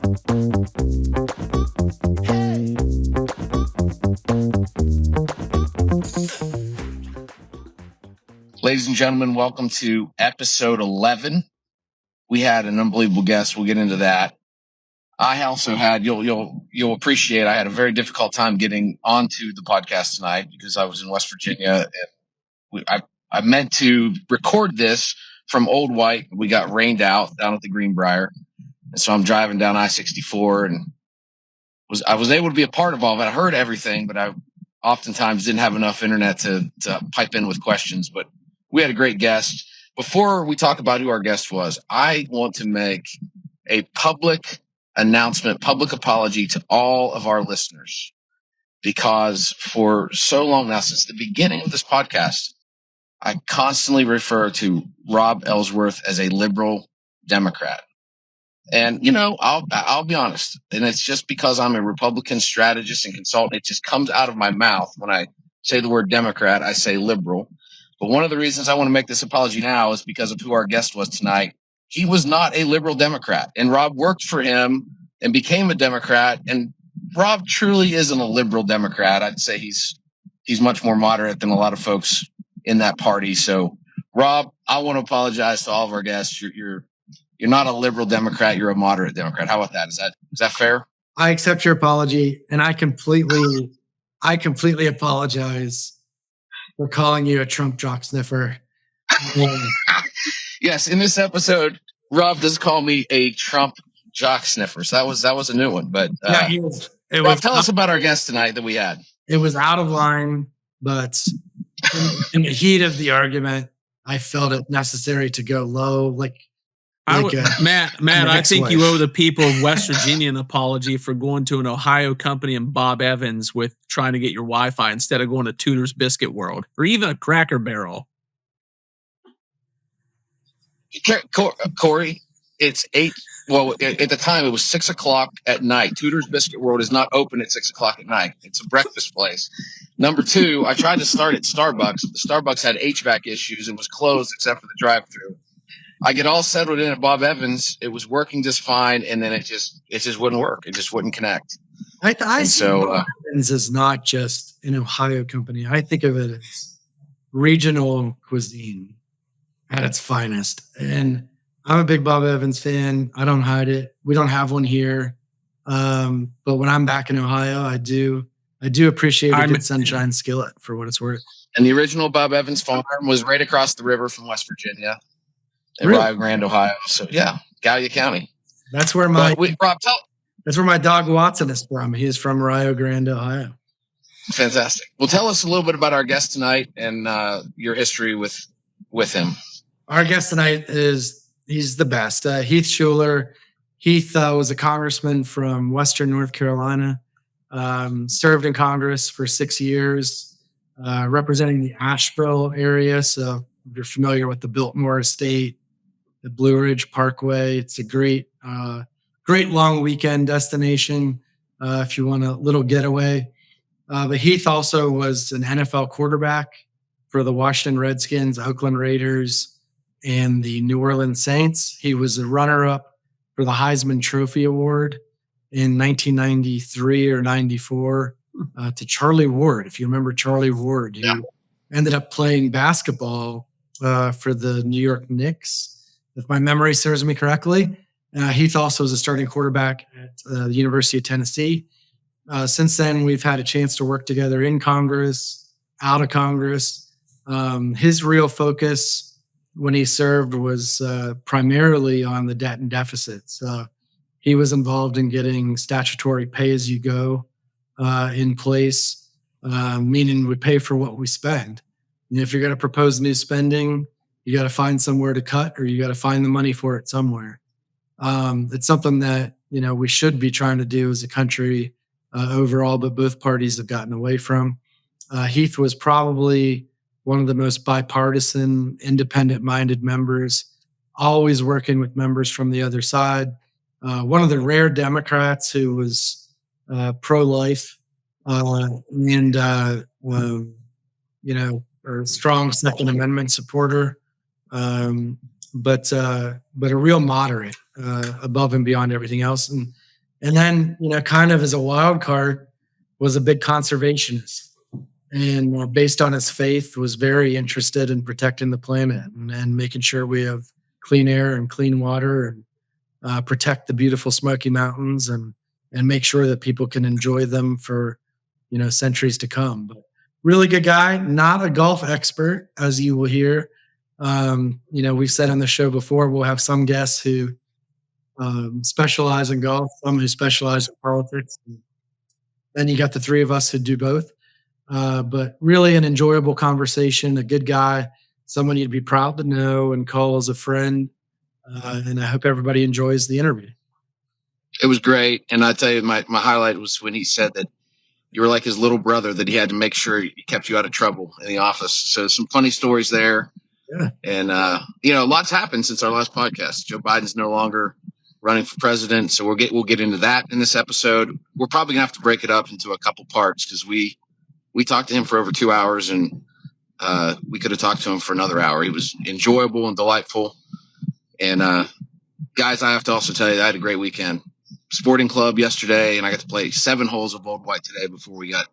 Ladies and gentlemen, welcome to episode 11. We had an unbelievable guest. We'll get into that. I also had, you'll appreciate, I had a very difficult time getting onto the podcast tonight because I was in West Virginia. And I meant to record this from Old White. We got rained out down at the Greenbrier. And so I'm driving down I-64 and I was able to be a part of all of it. I heard everything, but I oftentimes didn't have enough internet to pipe in with questions. But we had a great guest. Before we talk about who our guest was, I want to make a public announcement, public apology to all of our listeners, because for so long now, since the beginning of this podcast, I constantly refer to Rob Ellsworth as a liberal Democrat. And, I'll be honest, and it's just because I'm a Republican strategist and consultant, it just comes out of my mouth. When I say the word Democrat, I say liberal. But one of the reasons I want to make this apology now is because of who our guest was tonight. He was not a liberal Democrat, and Rob worked for him and became a Democrat. And Rob truly isn't a liberal Democrat. I'd say he's much more moderate than a lot of folks in that party. So, Rob, I want to apologize to all of our guests. You're not a liberal Democrat. You're a moderate Democrat. How about that? Is that fair? I accept your apology, and I completely apologize for calling you a Trump jock sniffer. Yes, in this episode, Rob does call me a Trump jock sniffer. So that was a new one. But Rob, tell us about our guest tonight that we had. It was out of line, but in the heat of the argument, I felt it necessary to go low. Matt, I think you owe the people of West Virginia an apology for going to an Ohio company and Bob Evans with trying to get your Wi-Fi instead of going to Tudor's Biscuit World or even a Cracker Barrel. Corey, it's 8. Well, at the time it was 6 o'clock at night. Tudor's Biscuit World is not open at 6 o'clock at night. It's a breakfast place. Number 2, I tried to start at Starbucks. The Starbucks had HVAC issues and was closed except for the drive-through. I get all settled in at Bob Evans. It was working just fine, and then it just wouldn't work. It just wouldn't connect. I see Bob Evans as not just an Ohio company. I think of it as regional cuisine at its finest. And I'm a big Bob Evans fan. I don't hide it. We don't have one here. But when I'm back in Ohio, I do appreciate a good sunshine skillet for what it's worth. And the original Bob Evans farm was right across the river from West Virginia. In Rio Grande, Ohio. So Gallia County. That's where that's where my dog Watson is from. He is from Rio Grande, Ohio. Fantastic. Well, tell us a little bit about our guest tonight and your history with him. Our guest tonight he's the best. Heath Shuler. Heath was a congressman from Western North Carolina. Served in Congress for 6 years, representing the Asheville area. So if you're familiar with the Biltmore Estate, the Blue Ridge Parkway, it's a great long weekend destination if you want a little getaway. But Heath also was an NFL quarterback for the Washington Redskins, Oakland Raiders, and the New Orleans Saints. He was a runner-up for the Heisman Trophy Award in 1993 or 94 to Charlie Ward. If you remember Charlie Ward, who ended up playing basketball for the New York Knicks, if my memory serves me correctly. Heath also was a starting quarterback at the University of Tennessee. Since then, we've had a chance to work together in Congress, out of Congress. His real focus when he served was primarily on the debt and deficits. He was involved in getting statutory pay-as-you-go in place, meaning we pay for what we spend. And if you're going to propose new spending, you got to find somewhere to cut, or you got to find the money for it somewhere. It's something that we should be trying to do as a country overall, but both parties have gotten away from. Heath was probably one of the most bipartisan, independent-minded members, always working with members from the other side. One of the rare Democrats who was pro-life and or a strong Second Amendment supporter, but a real moderate above and beyond everything else. And And then, kind of as a wild card, was a big conservationist. And based on his faith, was very interested in protecting the planet and making sure we have clean air and clean water, and protect the beautiful Smoky Mountains, and make sure that people can enjoy them for, centuries to come. But really good guy, not a golf expert, as you will hear. We've said on the show before, we'll have some guests who specialize in golf, some who specialize in politics. And then you got the three of us who do both. But really an enjoyable conversation, a good guy, someone you'd be proud to know and call as a friend. And I hope everybody enjoys the interview. It was great. And I tell you, my highlight was when he said that you were like his little brother, that he had to make sure he kept you out of trouble in the office. So some funny stories there. Yeah. And, lots happened since our last podcast. Joe Biden's no longer running for president. So we'll get into that in this episode. We're probably gonna have to break it up into a couple parts, because we talked to him for over 2 hours, and we could have talked to him for another hour. He was enjoyable and delightful. And guys, I have to also tell you, I had a great weekend. Sporting club yesterday, and I got to play 7 holes of Old White today before we got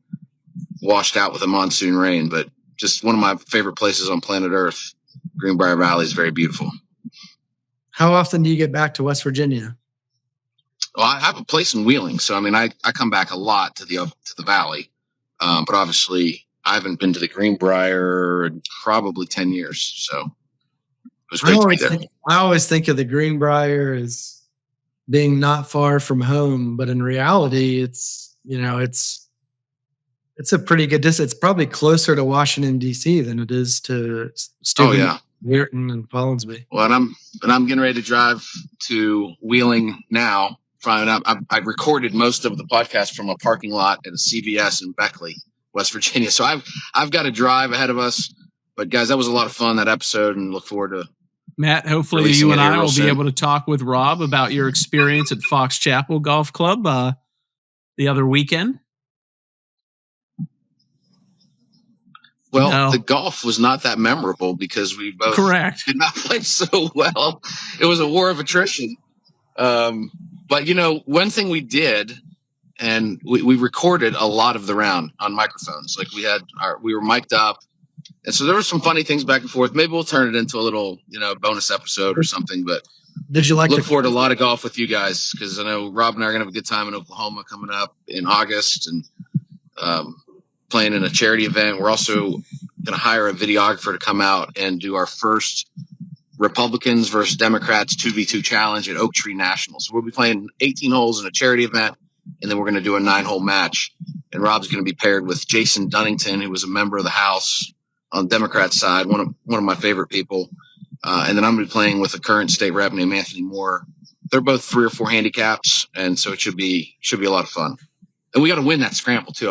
washed out with a monsoon rain. But just one of my favorite places on planet Earth. Greenbrier Valley is very beautiful. How often do you get back to West Virginia? Well, I have a place in Wheeling, so I come back a lot to the valley, but obviously I haven't been to the Greenbrier in probably 10 years. So it was great to be there. I always think of the Greenbrier as being not far from home, but in reality, it's a pretty good distance. It's probably closer to Washington D.C. than it is to Steuben, Weirton, and Follinsby. Well, and I'm getting ready to drive to Wheeling now. I recorded most of the podcast from a parking lot at a CVS in Beckley, West Virginia. So I've got a drive ahead of us. But guys, that was a lot of fun, that episode, and look forward to Matt. Hopefully, you and I will be able to talk with Rob about your experience at Fox Chapel Golf Club the other weekend. Well, the golf was not that memorable because we both did not play so well. It was a war of attrition. But, one thing we did, and we recorded a lot of the round on microphones. Like we were mic'd up. And so there were some funny things back and forth. Maybe we'll turn it into a little, bonus episode or something. But did you look forward to a lot of golf with you guys, because I know Rob and I are going to have a good time in Oklahoma coming up in August, and playing in a charity event. We're also going to hire a videographer to come out and do our first Republicans versus Democrats 2v2 challenge at Oak Tree National. So we'll be playing 18 holes in a charity event, and then we're going to do a 9-hole match. And Rob's going to be paired with Jason Dunnington, who was a member of the House on the Democrat side, one of my favorite people. And then I'm going to be playing with a current state rep named Anthony Moore. They're both 3 or 4 handicaps, and so it should be a lot of fun. And we got to win that scramble too.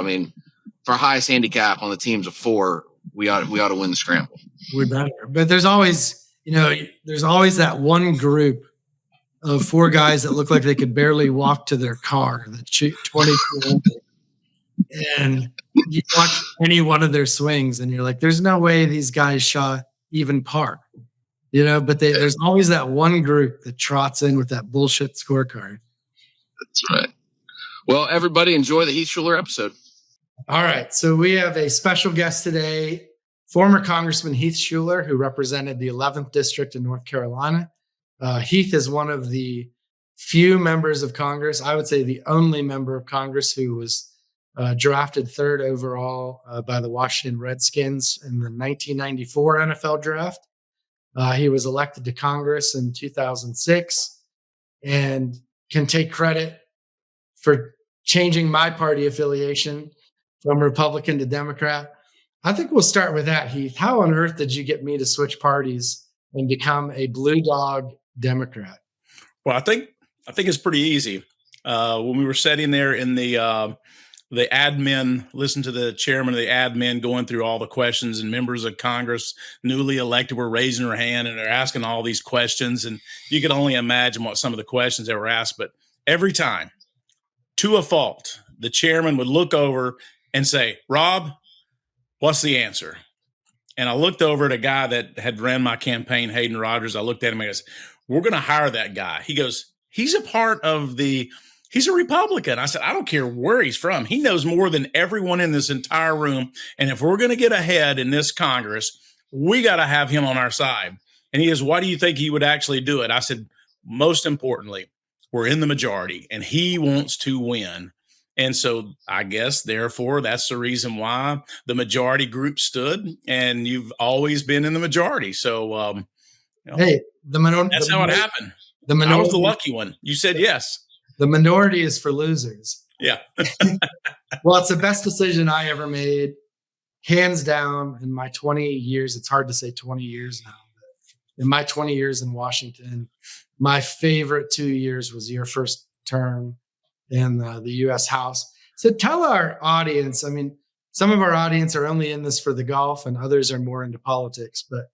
For our highest handicap on the teams of 4, we ought to win the scramble. We're better, but there's always that one group of 4 guys that look like they could barely walk to their car. The 22, and you watch any one of their swings, and you're like, "There's no way these guys shot even par." But there's always that one group that trots in with that bullshit scorecard. That's right. Well, everybody, enjoy the Heath Shuler episode. All right. So we have a special guest today, former Congressman Heath Shuler, who represented the 11th District in North Carolina. Heath is one of the few members of Congress, I would say the only member of Congress, who was drafted 3rd overall by the Washington Redskins in the 1994 NFL draft. He was elected to Congress in 2006 and can take credit for changing my party affiliation from Republican to Democrat. I think we'll start with that, Heath. How on earth did you get me to switch parties and become a blue dog Democrat? Well, I think it's pretty easy. When we were sitting there in the admin, listen to the chairman of the admin going through all the questions, and members of Congress newly elected were raising their hand and they're asking all these questions. And you could only imagine what some of the questions that were asked. But every time, to a fault, the chairman would look over and say, "Rob, what's the answer?" And I looked over at a guy that had ran my campaign, Hayden Rogers. I looked at him and I goes, "We're going to hire that guy." He goes, "He's a part of the He's a Republican. I said, I don't care where he's from. He knows more than everyone in this entire room. And if we're going to get ahead in this Congress, we got to have him on our side. And he goes, why do you think he would actually do it? I said, most importantly, we're in the majority and he wants to win. And so I guess, therefore, that's the reason why the majority group stood, and you've always been in the majority. So, hey, that's how it happened. I was the lucky one. You said yes. The minority is for losers. Yeah. Well, it's the best decision I ever made, hands down, in my 20 years. It's hard to say 20 years now. But in my 20 years in Washington, my favorite 2 years was your first term in the U.S. House. So tell our audience, I mean, some of our audience are only in this for the golf and others are more into politics, but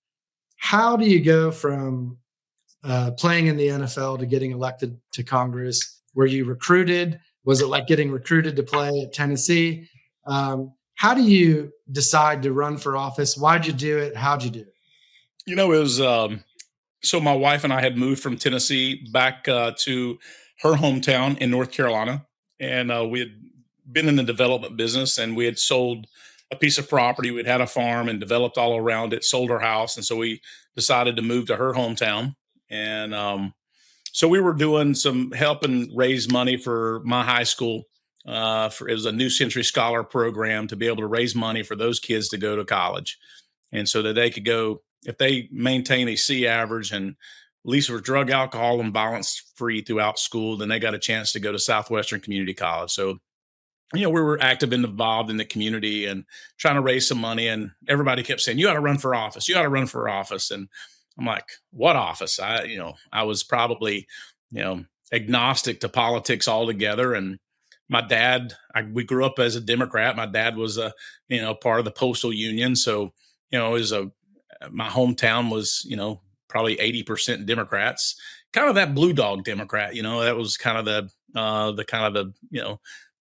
how do you go from playing in the NFL to getting elected to Congress? Were you recruited? Was it like getting recruited to play at Tennessee? How do you decide to run for office? Why'd you do it? How'd you do it? You know, it was so my wife and I had moved from Tennessee back to her hometown in North Carolina. And we had been in the development business, and we had sold a piece of property. We'd had a farm and developed all around it, sold our house. And so we decided to move to her hometown. And so we were doing some helping raise money for my high school. It was a New Century Scholar program to be able to raise money for those kids to go to college. And so that they could go, if they maintain a C average and at least were drug, alcohol, and violence free throughout school, then they got a chance to go to Southwestern Community College. So, you know, we were active and involved in the community and trying to raise some money. And everybody kept saying, you ought to run for office. You ought to run for office. And I'm like, what office? I was probably, agnostic to politics altogether. And my dad, we grew up as a Democrat. My dad was part of the postal union. So, my hometown was, probably 80% Democrats, kind of that blue dog Democrat, that was kind of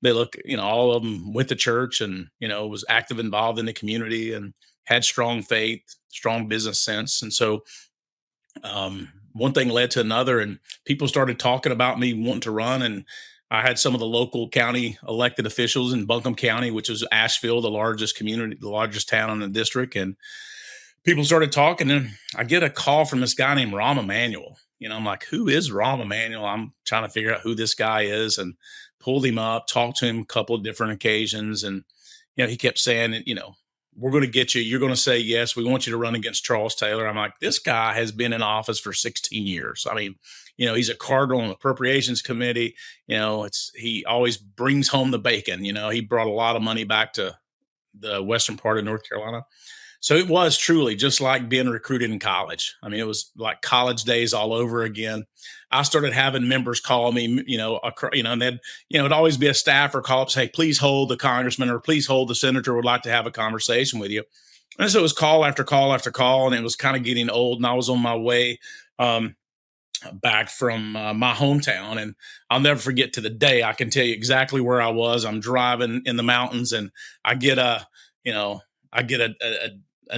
they look, all of them went to church and, was active, involved in the community and had strong faith, strong business sense. And so, one thing led to another, and people started talking about me wanting to run. And I had some of the local county elected officials in Buncombe County, which is Asheville, the largest community, the largest town in the district. And people started talking, and I get a call from this guy named Rahm Emanuel. I'm like, who is Rahm Emanuel? I'm trying to figure out who this guy is, and pulled him up, talked to him a couple of different occasions. And, he kept saying, we're going to get you. You're going to say, yes, we want you to run against Charles Taylor. I'm like, this guy has been in office for 16 years. I mean, he's a cardinal on the Appropriations Committee. He always brings home the bacon. He brought a lot of money back to the western part of North Carolina. So it was truly just like being recruited in college. I mean, it was like college days all over again. I started having members call me, and then, it'd always be a staffer call up and say, please hold the congressman or please hold the senator, would like to have a conversation with you. And so it was call after call after call, and it was kind of getting old. And I was on my way back from my hometown, and I'll never forget to the day. I can tell you exactly where I was. I'm driving in the mountains, and I get a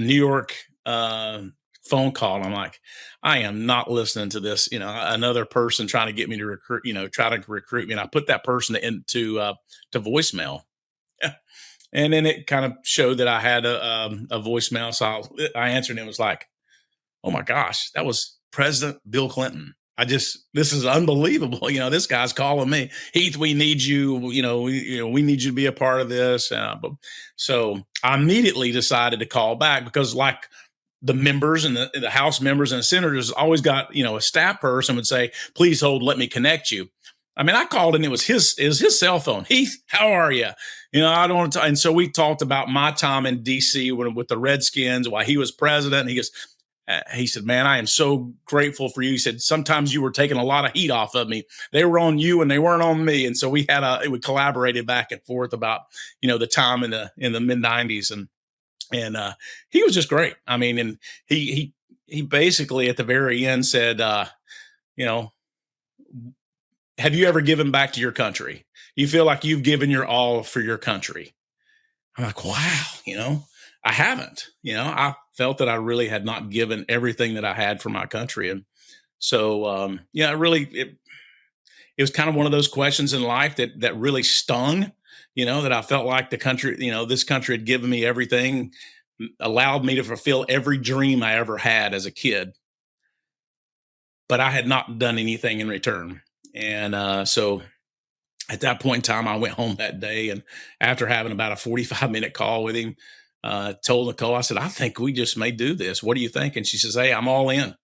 New York phone call. And I'm like, I am not listening to this, another person trying to get me to recruit, try to recruit me. And I put that person into to voicemail. And then it kind of showed that I had a voicemail. So I answered, and it was like, oh my gosh, that was President Bill Clinton. This is unbelievable. This guy's calling me, Heath, we need you, we need you to be a part of this. So I immediately decided to call back, because like the members and the House members and the senators always got, a staff person would say, please hold, let me connect you. I mean, I called, and it was his cell phone. Heath, how are you? I don't want to. And so we talked about my time in DC with the Redskins while he was president. And he said, man, I am so grateful for you. He said, sometimes you were taking a lot of heat off of me. They were on you and they weren't on me. And so we collaborated back and forth about, the time in the mid 90s. And he was just great. I mean, and he basically at the very end said, have you ever given back to your country? You feel like you've given your all for your country? I'm like, wow, I haven't. I felt that I really had not given everything that I had for my country. And so, it was kind of one of those questions in life that really stung, that I felt like the country, this country had given me everything, allowed me to fulfill every dream I ever had as a kid, but I had not done anything in return. And so at that point in time, I went home that day, and after having about a 45-minute call with him, told Nicole, I said, I think we just may do this. What do you think? And she says, hey, I'm all in.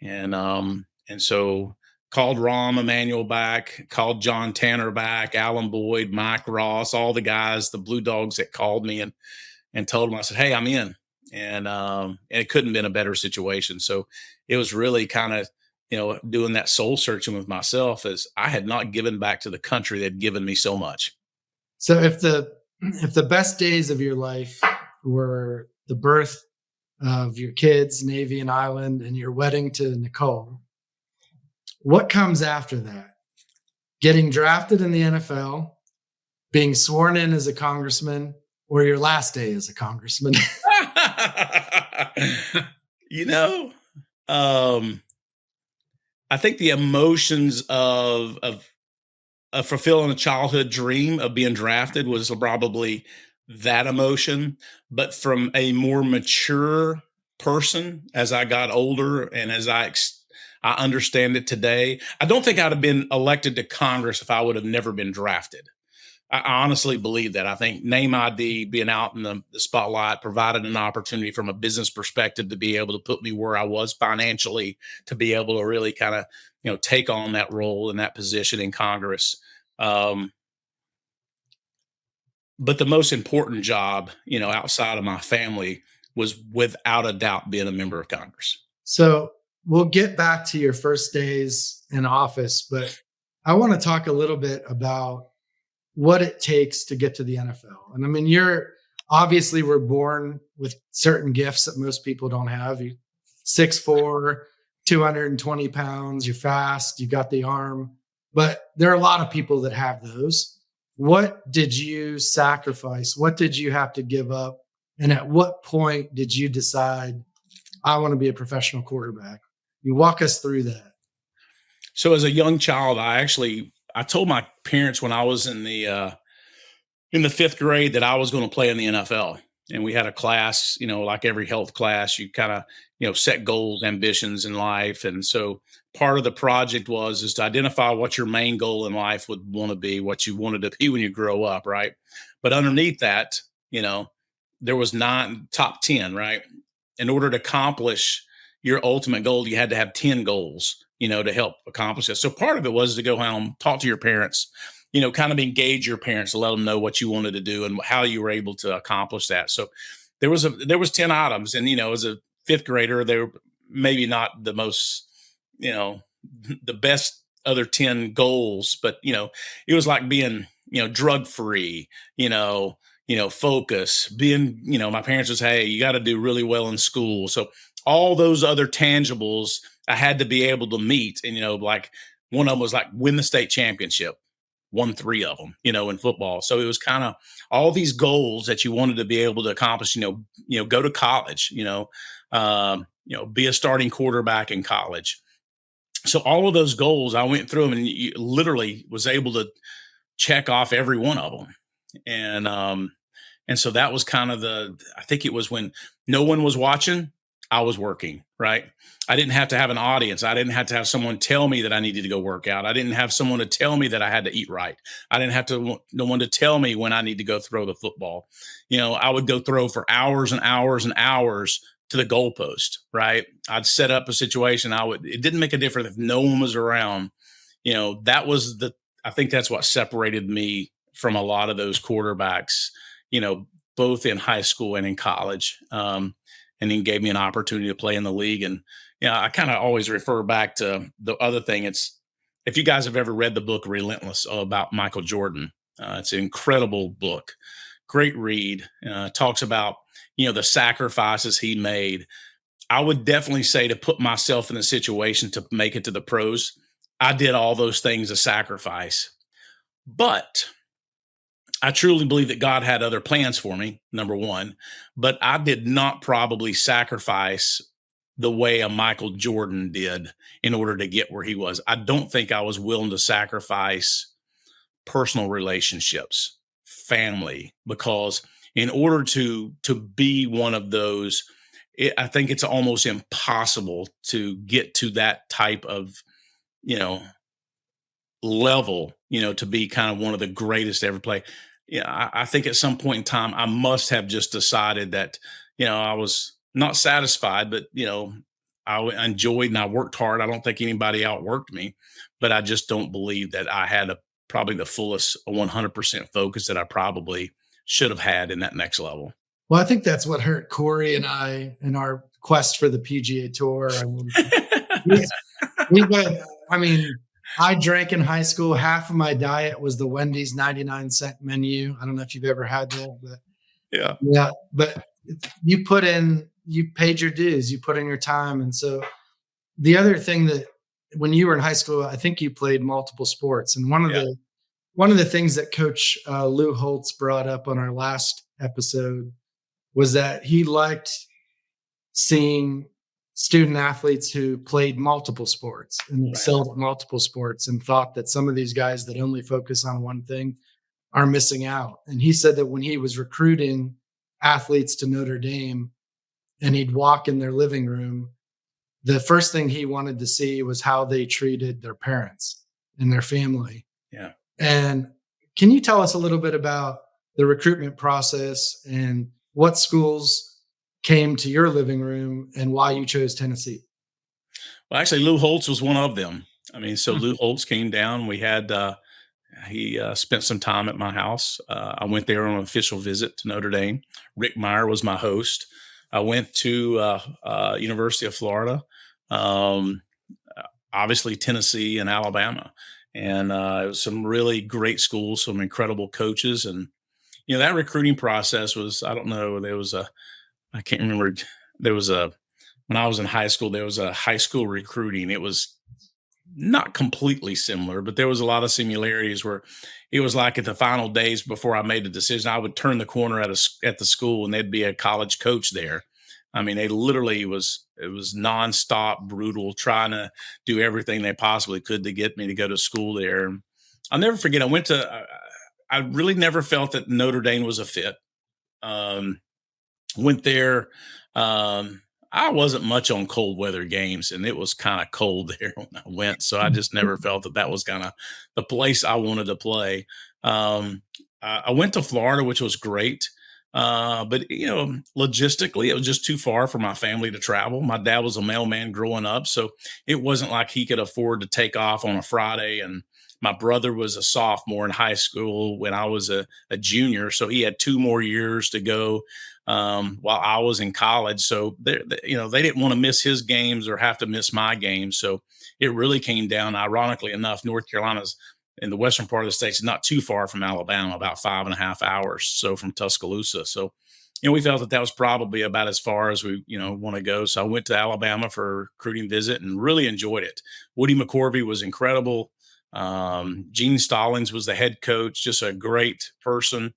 And so called Rahm Emanuel back, called John Tanner back, Alan Boyd, Mike Ross, all the guys, the Blue Dogs that called me and told them, I said, hey, I'm in. And it couldn't have been a better situation. So it was really kind of, doing that soul searching with myself, as I had not given back to the country that had given me so much. So if the best days of your life were the birth of your kids, Navy and Island, and your wedding to Nicole, what comes after that? Getting drafted in the NFL, being sworn in as a congressman, or your last day as a congressman? I think the emotions of fulfilling a childhood dream of being drafted was probably that emotion. But from a more mature person, as I got older and as I understand it today, I don't think I'd have been elected to Congress if I would have never been drafted. I honestly believe that. I think name ID, being out in the spotlight, provided an opportunity from a business perspective to be able to put me where I was financially, to be able to really kind of, take on that role and that position in Congress. But the most important job, outside of my family, was without a doubt being a member of Congress. So we'll get back to your first days in office, but I want to talk a little bit about what it takes to get to the NFL. And I mean, you're obviously were born with certain gifts that most people don't have. You 6'4", 220 pounds, you're fast, you got the arm, but there are a lot of people that have those. What did you sacrifice? What did you have to give up? And at what point did you decide, I want to be a professional quarterback? You walk us through that. So as a young child, I told my parents when I was in the fifth grade that I was going to play in the NFL. And we had a class, like every health class, you kind of, set goals, ambitions in life. And so part of the project is to identify what your main goal in life would want to be, what you wanted to be when you grow up. Right. But underneath that, there was top 10, right? In order to accomplish your ultimate goal, you had to have 10 goals, to help accomplish it. So part of it was to go home, talk to your parents, kind of engage your parents to let them know what you wanted to do and how you were able to accomplish that. So there was 10 items, and, as a fifth grader, they were maybe not the most, the best other 10 goals, but, it was like being, drug free, focus, being, my parents was, hey, you got to do really well in school. So all those other tangibles I had to be able to meet. And, like one of them was like win the state championship, won 3 of them, in football. So it was kind of all these goals that you wanted to be able to accomplish, go to college, be a starting quarterback in college. So all of those goals, I went through them and literally was able to check off every one of them. And so that was kind of I think it was when no one was watching, I was working, right? I didn't have to have an audience. I didn't have to have someone tell me that I needed to go work out. I didn't have someone to tell me that I had to eat right. I didn't have no one to tell me when I need to go throw the football. I would go throw for hours and hours and hours to the goalpost, right? I'd set up a situation. It didn't make a difference if no one was around. I think that's what separated me from a lot of those quarterbacks, both in high school and in college. And then gave me an opportunity to play in the league. And, I kind of always refer back to the other thing. If you guys have ever read the book Relentless about Michael Jordan, it's an incredible book, great read, talks about, the sacrifices he made. I would definitely say to put myself in a situation to make it to the pros, I did all those things as sacrifice. But I truly believe that God had other plans for me, number one, but I did not probably sacrifice the way a Michael Jordan did in order to get where he was. I don't think I was willing to sacrifice personal relationships, family, because in order to be one of those, I think it's almost impossible to get to that type of, you know, level, to be kind of one of the greatest to ever play. Yeah, I think at some point in time, I must have just decided that, I was not satisfied, but, enjoyed and I worked hard. I don't think anybody outworked me, but I just don't believe that I had probably the fullest 100% focus that I probably should have had in that next level. Well, I think that's what hurt Corey and I in our quest for the PGA Tour. I drank in high school. Half of my diet was the Wendy's 99-cent menu. I don't know if you've ever had that, but yeah. But you paid your dues, you put in your time. And so the other thing that when you were in high school, I think you played multiple sports. And one of the things that Coach Lou Holtz brought up on our last episode was that he liked seeing student athletes who played multiple sports and excelled at multiple sports, and thought that some of these guys that only focus on one thing are missing out. And he said that when he was recruiting athletes to Notre Dame and he'd walk in their living room, the first thing he wanted to see was how they treated their parents and their family. Yeah. And can you tell us a little bit about the recruitment process and what schools came to your living room and why you chose Tennessee? Well, actually, Lou Holtz was one of them. So Lou Holtz came down. We had, he spent some time at my house. I went there on an official visit to Notre Dame. Rick Meyer was my host. I went to University of Florida, obviously Tennessee and Alabama. And it was some really great schools, some incredible coaches. And, that recruiting process was, I don't know, I can't remember. When I was in high school, there was a high school recruiting. It was not completely similar, but there was a lot of similarities where it was like at the final days before I made the decision, I would turn the corner at the school and there'd be a college coach there. They literally it was nonstop brutal, trying to do everything they possibly could to get me to go to school there. I'll never forget. I really never felt that Notre Dame was a fit. Went there. I wasn't much on cold weather games, and it was kind of cold there when I went. So I just never felt that was kind of the place I wanted to play. I went to Florida, which was great. But logistically, it was just too far for my family to travel. My dad was a mailman growing up, so it wasn't like he could afford to take off on a Friday. And my brother was a sophomore in high school when I was a junior, so he had 2 more years to go while I was in college. So they didn't want to miss his games or have to miss my games. So it really came down. Ironically enough, North Carolina's in the western part of the states, not too far from Alabama, about 5.5 hours. So from Tuscaloosa. So, we felt that was probably about as far as we, want to go. So I went to Alabama for a recruiting visit and really enjoyed it. Woody McCorvey was incredible. Gene Stallings was the head coach, just a great person,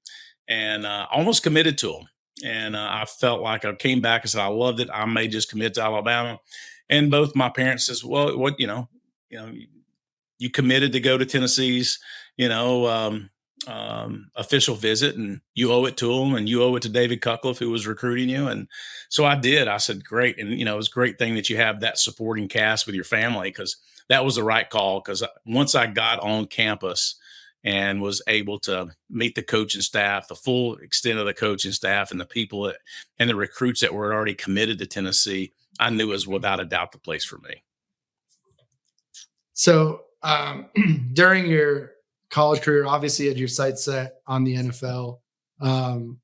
and almost committed to him. And I felt like I came back and said, I loved it. I may just commit to Alabama. And both my parents says, well, what, you committed to go to Tennessee's, official visit, and you owe it to them, and you owe it to David Cutcliffe, who was recruiting you. And so I did. I said, great. And, it was a great thing that you have that supporting cast with your family, because that was the right call. Because once I got on campus and was able to meet the coaching staff, the full extent of the coaching staff, and the people and the recruits that were already committed to Tennessee, I knew it was without a doubt the place for me. So during your college career, obviously you had your sights set on the NFL.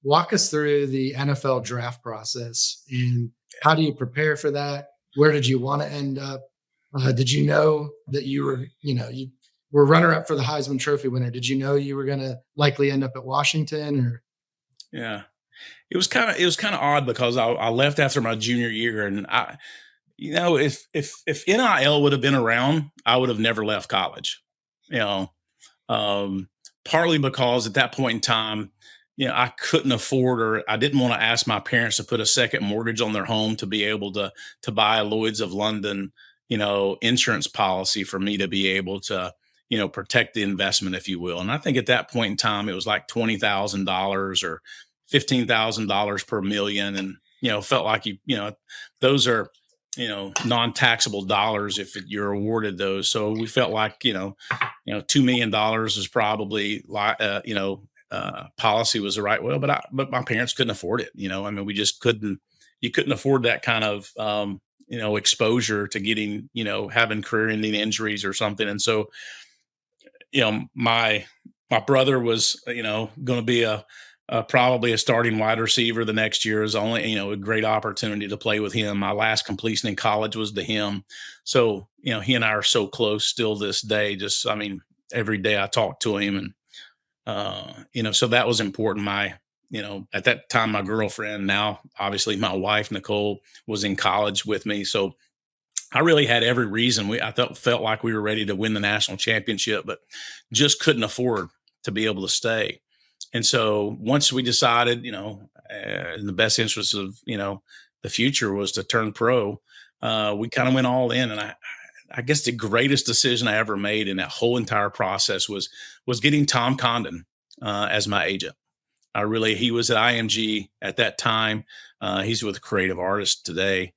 Walk us through the NFL draft process, and how do you prepare for that? Where did you want to end up? Did you know that you were runner-up for the Heisman Trophy winner? Did you know you were going to likely end up at Washington? Or yeah, it was kind of odd, because I left after my junior year, and if NIL would have been around, I would have never left college. Partly because at that point in time, I couldn't afford, or I didn't want to ask my parents to put a second mortgage on their home to be able to buy a Lloyd's of London, insurance policy for me to be able to, protect the investment, if you will. And I think at that point in time, it was like $20,000 or $15,000 per million. And, felt like, those are, non-taxable dollars if you're awarded those. So we felt like, $2 million is probably, policy was the right way, but my parents couldn't afford it. I mean, we just couldn't. You couldn't afford that kind of exposure to getting having career-ending injuries or something. And so, my brother was going to be probably a starting wide receiver the next year. Is only a great opportunity to play with him. My last completion in college was to him. So he and I are so close still this day. Just every day I talk to him, and so that was important. At that time, my girlfriend, now obviously my wife, Nicole, was in college with me. So I really had every reason. I felt like we were ready to win the national championship, but just couldn't afford to be able to stay. And so once we decided, in the best interest of, the future was to turn pro, we kind of went all in. And I guess the greatest decision I ever made in that whole entire process was getting Tom Condon as my agent. He was at IMG at that time. He's with Creative Artists today.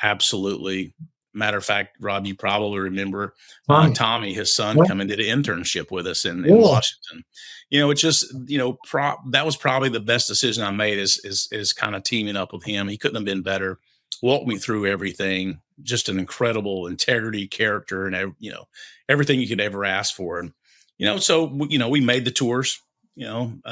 Absolutely. Matter of fact, Rob, you probably remember Tommy, his son, come and did an internship with us in Washington. It's just, that was probably the best decision I made is kind of teaming up with him. He couldn't have been better. Walked me through everything. Just an incredible integrity, character, and everything you could ever ask for. And so we made the tours. Did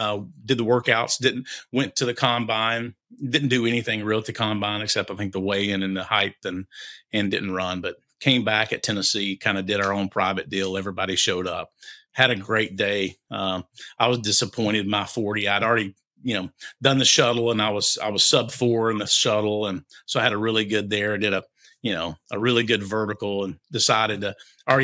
the workouts. Went to the combine. Didn't do anything real at the combine except I think the weigh-in and the height, and didn't run. But came back at Tennessee. Kind of did our own private deal. Everybody showed up. Had a great day. I was disappointed in my 40. I'd already done the shuttle, and I was sub 4 in the shuttle, and so I had a really good there. I did a really good vertical, and decided to I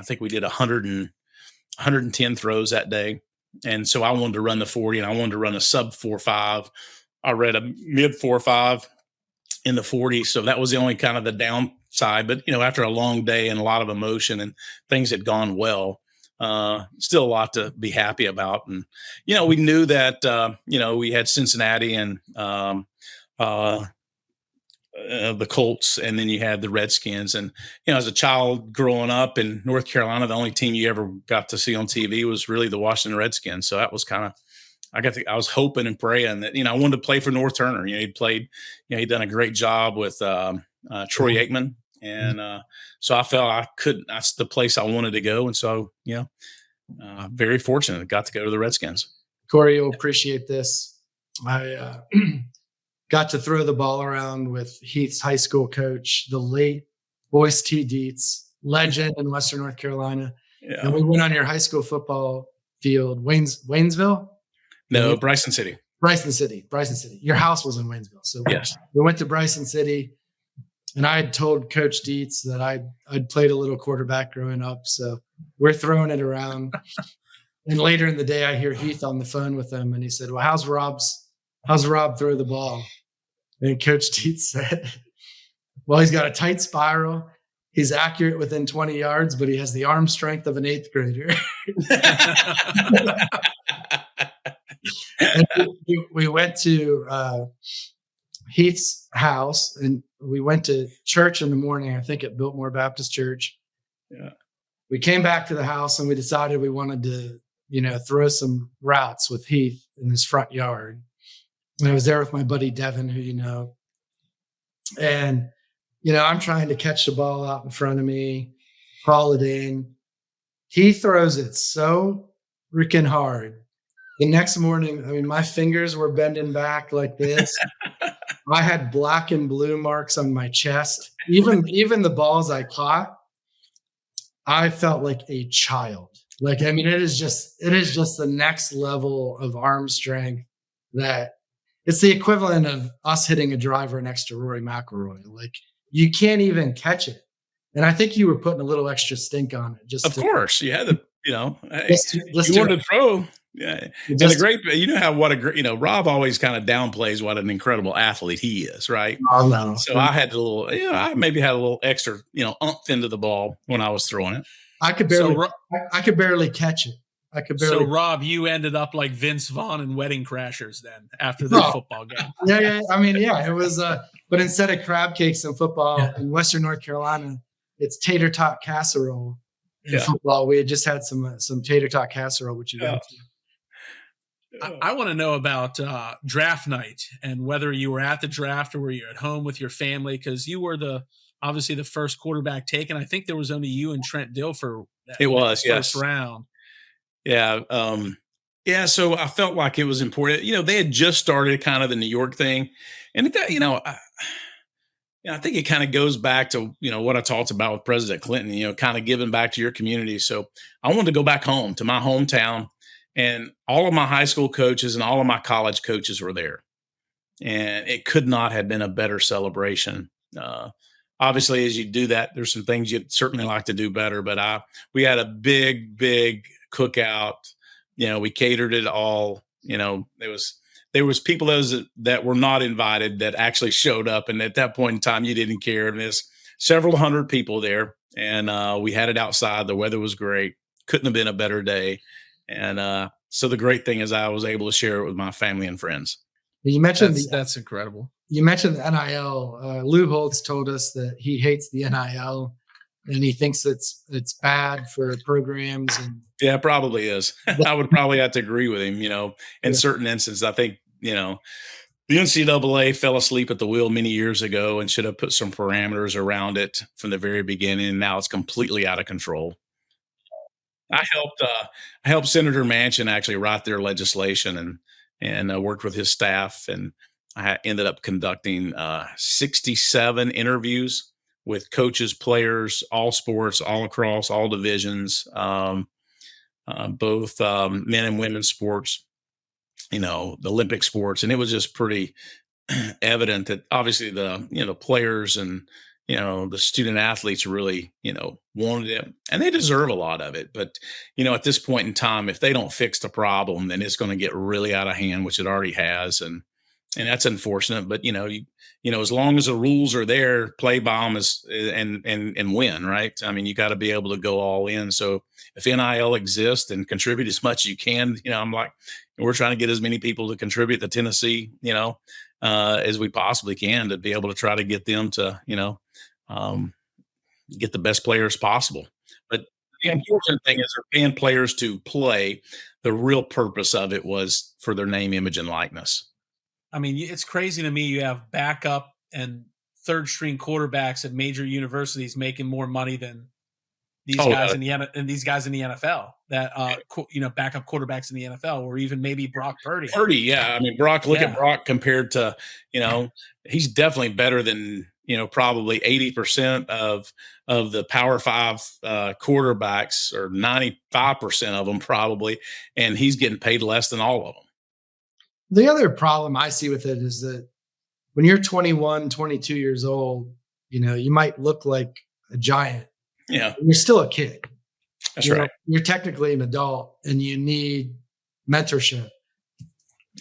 think we did 110 throws that day. And so I wanted to run the 40, and I wanted to run a sub 4.5. I read a mid 4.5 in the 40. So that was the only kind of the downside. But, after a long day and a lot of emotion and things had gone well, still a lot to be happy about. And, we knew that, we had Cincinnati and the Colts, and then you had the Redskins. And, as a child growing up in North Carolina, the only team you ever got to see on TV was really the Washington Redskins. So that was kind of, I was hoping and praying that, I wanted to play for North Turner. He'd played, he'd done a great job with Troy Aikman. And so I felt that's the place I wanted to go. And so, very fortunate, got to go to the Redskins. Corey, you'll appreciate this. I got to throw the ball around with Heath's high school coach, the late Boyce T. Dietz, legend in Western North Carolina. Yeah. And we went on your high school football field, Waynesville? No, Bryson City. Bryson City. Your house was in Waynesville. So yes, we went to Bryson City, and I had told Coach Dietz that I'd played a little quarterback growing up. So we're throwing it around. And later in the day, I hear Heath on the phone with him, and he said, well, how's Rob throw the ball? And Coach Dietz said, well, he's got a tight spiral. He's accurate within 20 yards, but he has the arm strength of an 8th grader. And we went to Heath's house, and we went to church in the morning, I think at Biltmore Baptist Church. Yeah. We came back to the house, and we decided we wanted to, throw some routes with Heath in his front yard. And I was there with my buddy Devin, who and I'm trying to catch the ball out in front of me, call it in. He throws it so freaking hard. The next morning, my fingers were bending back like this. I had black and blue marks on my chest. Even the balls I caught, I felt like a child. It is just the next level of arm strength that it's the equivalent of us hitting a driver next to Rory McIlroy. You can't even catch it. And I think you were putting a little extra stink on it. Of course, you had to, you wanted to throw. Yeah. And the great, Rob always kind of downplays what an incredible athlete he is, right? Oh, no. So I had I maybe had a little extra, umph into the ball when I was throwing it. I could barely catch it. So Rob, you ended up like Vince Vaughn in Wedding Crashers then after the football game. Yeah. I mean, yeah, it was, but instead of crab cakes in football in Western North Carolina, it's tater tot casserole. In football, we had just had some tater tot casserole, which you got. I want to know about draft night and whether you were at the draft or were you at home with your family, because you were obviously the first quarterback taken. I think there was only you and Trent Dilfer. First round. Yeah. So I felt like it was important. They had just started kind of the New York thing. And I think it kind of goes back to, what I talked about with President Clinton, kind of giving back to your community. So I wanted to go back home to my hometown, and all of my high school coaches and all of my college coaches were there. And it could not have been a better celebration. Obviously, as you do that, there's some things you'd certainly like to do better, but we had a big, big cookout. We catered it all. There was people that were not invited that actually showed up, and at that point in time, you didn't care. And there's several hundred people there, and we had it outside. The weather was great. Couldn't have been a better day. And so the great thing is I was able to share it with my family and friends. You mentioned that's incredible. You mentioned the NIL. Lou Holtz told us that he hates the NIL and he thinks it's bad for programs. And yeah, it probably is. I would probably have to agree with him. In certain instances, I think the NCAA fell asleep at the wheel many years ago and should have put some parameters around it from the very beginning. And now it's completely out of control. I helped Senator Manchin actually write their legislation and worked with his staff, and I ended up conducting 67 interviews with coaches, players, all sports, all across all divisions, both men and women's sports, the Olympic sports, and it was just pretty evident that obviously the players and the student athletes really, wanted it, and they deserve a lot of it. But, at this point in time, if they don't fix the problem, then it's going to get really out of hand, which it already has. And that's unfortunate. But, as long as the rules are there, play by them and win, right? I mean, you got to be able to go all in. So if NIL exists and contribute as much as you can, I'm like, we're trying to get as many people to contribute to Tennessee, as we possibly can to be able to try to get them to, get the best players possible. But the unfortunate thing is they're paying players to play. The real purpose of it was for their name, image, and likeness. I mean, it's crazy to me. You have backup and third string quarterbacks at major universities making more money than these guys in the NFL. That backup quarterbacks in the NFL, or even maybe Brock Purdy. Yeah. I mean, Brock. Look at Brock compared to he's definitely better than probably 80% of the Power 5 quarterbacks, or 95% of them probably, and he's getting paid less than all of them. The other problem I see with it is that when you're 21, 22 years old, you might look like a giant. Yeah. You're still a kid. That's right. You're technically an adult and you need mentorship.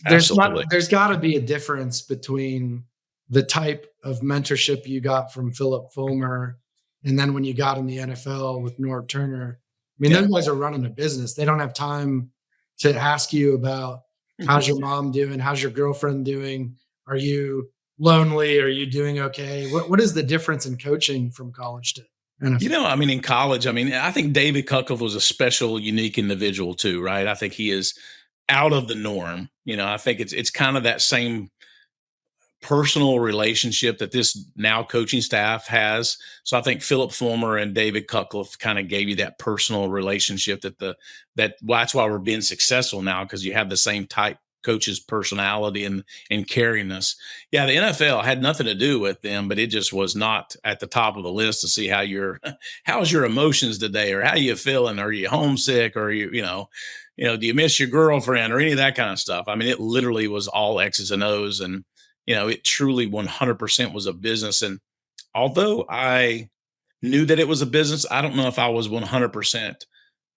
Absolutely. There's got to be a difference between the type of mentorship you got from Philip Fulmer and then when you got in the NFL with Norv Turner. I mean, those guys are running a business. They don't have time to ask you about how's your mom doing? How's your girlfriend doing? Are you lonely? Are you doing okay? What is the difference in coaching from college to NFL? In college, I think David Cutcliffe was a special, unique individual too, right? I think he is out of the norm. I think it's kind of that same personal relationship that this now coaching staff has. So I think Philip Fulmer and David Cutcliffe kind of gave you that personal relationship that's why we're being successful now, because you have the same type coach's personality and caringness. Yeah, the NFL had nothing to do with them, but it just was not at the top of the list to see how's your emotions today, or how you feeling? Are you homesick? Or do you miss your girlfriend, or any of that kind of stuff? It literally was all X's and O's, and it truly 100% was a business. And although I knew that it was a business, I don't know if I was 100%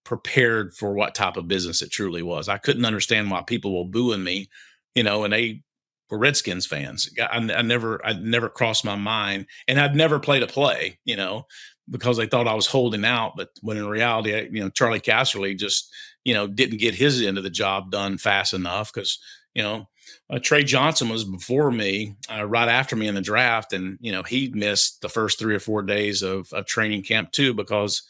prepared for what type of business it truly was. I couldn't understand why people were booing me, and they were Redskins fans. I never crossed my mind, and I'd never played a play, because they thought I was holding out. But when in reality, Charlie Casserly just, didn't get his end of the job done fast enough because, Trey Johnson was before me, right after me in the draft. And, he missed the first 3 or 4 days of training camp too, because,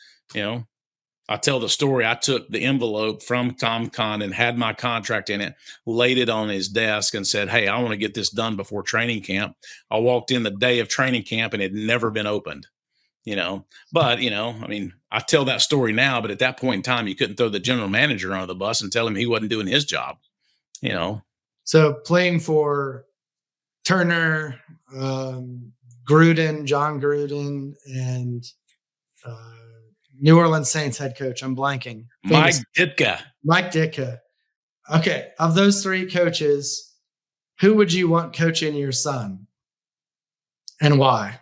I tell the story. I took the envelope from Tom Condon, had my contract in it, laid it on his desk and said, "Hey, I want to get this done before training camp." I walked in the day of training camp and it had never been opened, but, I tell that story now, but at that point in time, you couldn't throw the general manager under the bus and tell him he wasn't doing his job, So playing for Turner, Gruden, John Gruden, and New Orleans Saints head coach. I'm blanking. Mike Ditka. Mike Ditka. Okay. Of those 3 coaches, who would you want coaching your son and why?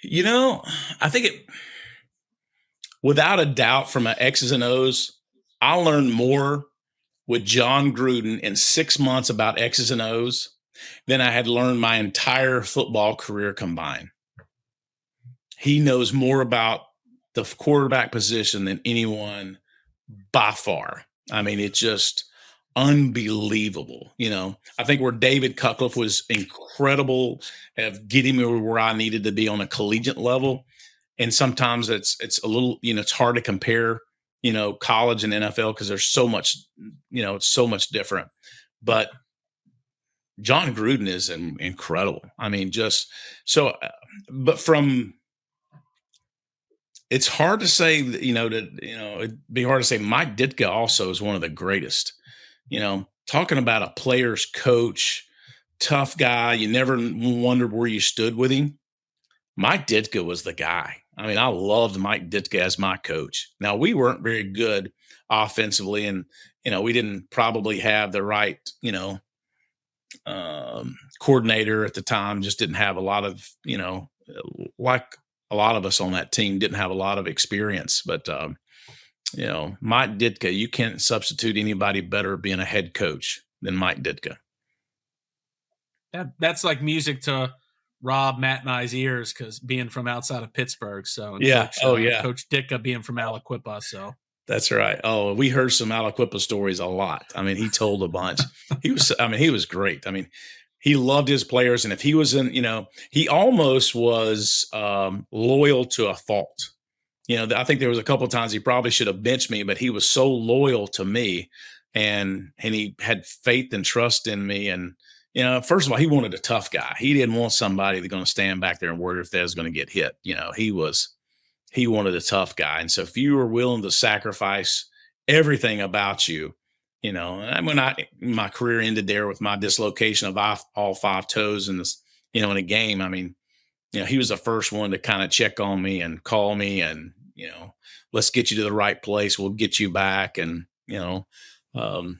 I think without a doubt, from an X's and O's, I learned more with John Gruden in 6 months about X's and O's than I had learned my entire football career combined. He knows more about the quarterback position than anyone by far. I mean, it's just unbelievable. I think where David Cutcliffe was incredible of getting me where I needed to be on a collegiate level. And sometimes it's a little, it's hard to compare, college and NFL because there's so much, it's so much different. But John Gruden is incredible. I mean, just so, but it's hard to say, it'd be hard to say Mike Ditka also is one of the greatest, talking about a player's coach, tough guy. You never wondered where you stood with him. Mike Ditka was the guy. I mean, I loved Mike Ditka as my coach. Now, we weren't very good offensively, and, we didn't probably have the right, coordinator at the time, just didn't have a lot of, like a lot of us on that team didn't have a lot of experience. But, Mike Ditka, you can't substitute anybody better being a head coach than Mike Ditka. That's like music to Rob, Matt, and I's ears because being from outside of Pittsburgh. So yeah, Coach Ditka being from Aliquippa. So that's right. Oh, we heard some Aliquippa stories a lot. I mean, he told a bunch. He was great. I mean, he loved his players, and if he was in, he almost was loyal to a fault. I think there was a couple of times he probably should have benched me, but he was so loyal to me, and he had faith and trust in me. And first of all, he wanted a tough guy. He didn't want somebody that's going to stand back there and worry if they was going to get hit. He wanted a tough guy. And so if you were willing to sacrifice everything about you, and when my career ended there with my dislocation of all 5 toes in this, in a game, I mean, he was the first one to kind of check on me and call me and, let's get you to the right place. We'll get you back. And,